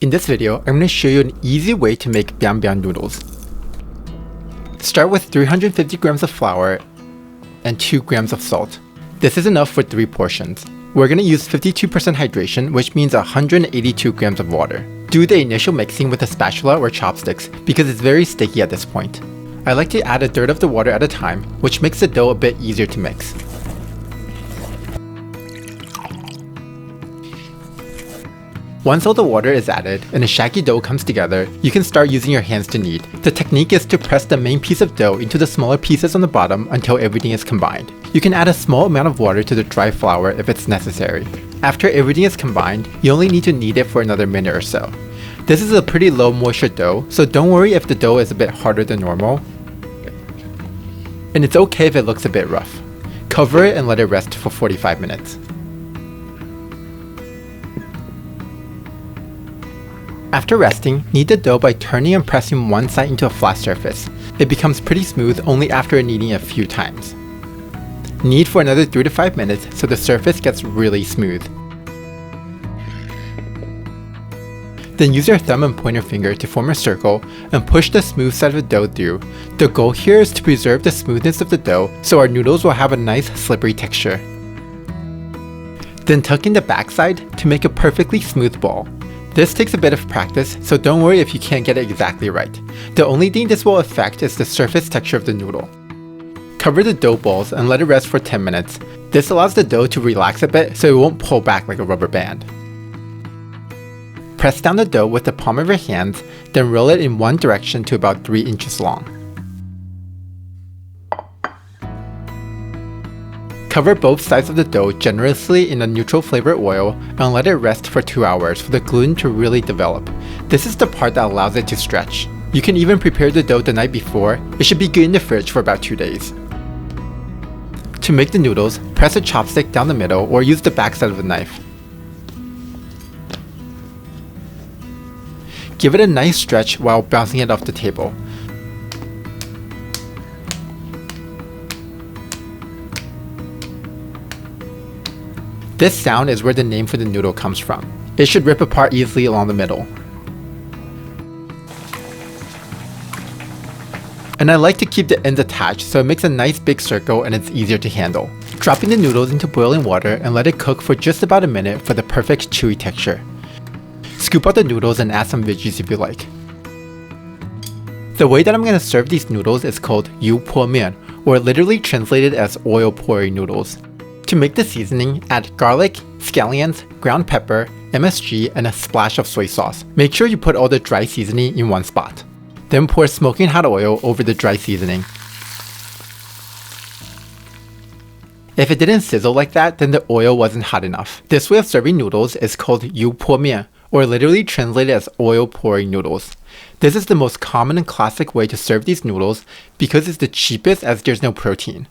In this video, I'm going to show you an easy way to make Biang noodles. Start with 350 grams of flour and 2 grams of salt. This is enough for 3 portions. We're going to use 52% hydration, which means 182 grams of water. Do the initial mixing with a spatula or chopsticks because it's very sticky at this point. I like to add a third of the water at a time, which makes the dough a bit easier to mix. Once all the water is added and a shaggy dough comes together, you can start using your hands to knead. The technique is to press the main piece of dough into the smaller pieces on the bottom until everything is combined. You can add a small amount of water to the dry flour if it's necessary. After everything is combined, you only need to knead it for another minute or so. This is a pretty low moisture dough, so don't worry if the dough is a bit harder than normal. And it's okay if it looks a bit rough. Cover it and let it rest for 45 minutes. After resting, knead the dough by turning and pressing one side into a flat surface. It becomes pretty smooth only after kneading a few times. Knead for another 3 to 5 minutes so the surface gets really smooth. Then use your thumb and pointer finger to form a circle and push the smooth side of the dough through. The goal here is to preserve the smoothness of the dough so our noodles will have a nice slippery texture. Then tuck in the backside to make a perfectly smooth ball. This takes a bit of practice, so don't worry if you can't get it exactly right. The only thing this will affect is the surface texture of the noodle. Cover the dough balls and let it rest for 10 minutes. This allows the dough to relax a bit so it won't pull back like a rubber band. Press down the dough with the palm of your hands, then roll it in one direction to about 3 inches long. Cover both sides of the dough generously in a neutral flavor oil and let it rest for 2 hours for the gluten to really develop. This is the part that allows it to stretch. You can even prepare the dough the night before. It should be good in the fridge for about 2 days. To make the noodles, press a chopstick down the middle or use the back side of the knife. Give it a nice stretch while bouncing it off the table. This sound is where the name for the noodle comes from. It should rip apart easily along the middle. And I like to keep the ends attached so it makes a nice big circle and it's easier to handle. Dropping the noodles into boiling water and let it cook for just about a minute for the perfect chewy texture. Scoop out the noodles and add some veggies if you like. The way that I'm going to serve these noodles is called yu po mian, or literally translated as oil pouring noodles. To make the seasoning, add garlic, scallions, ground pepper, MSG, and a splash of soy sauce. Make sure you put all the dry seasoning in one spot. Then pour smoking hot oil over the dry seasoning. If it didn't sizzle like that, then the oil wasn't hot enough. This way of serving noodles is called yu po mian, or literally translated as oil pouring noodles. This is the most common and classic way to serve these noodles because it's the cheapest as there's no protein.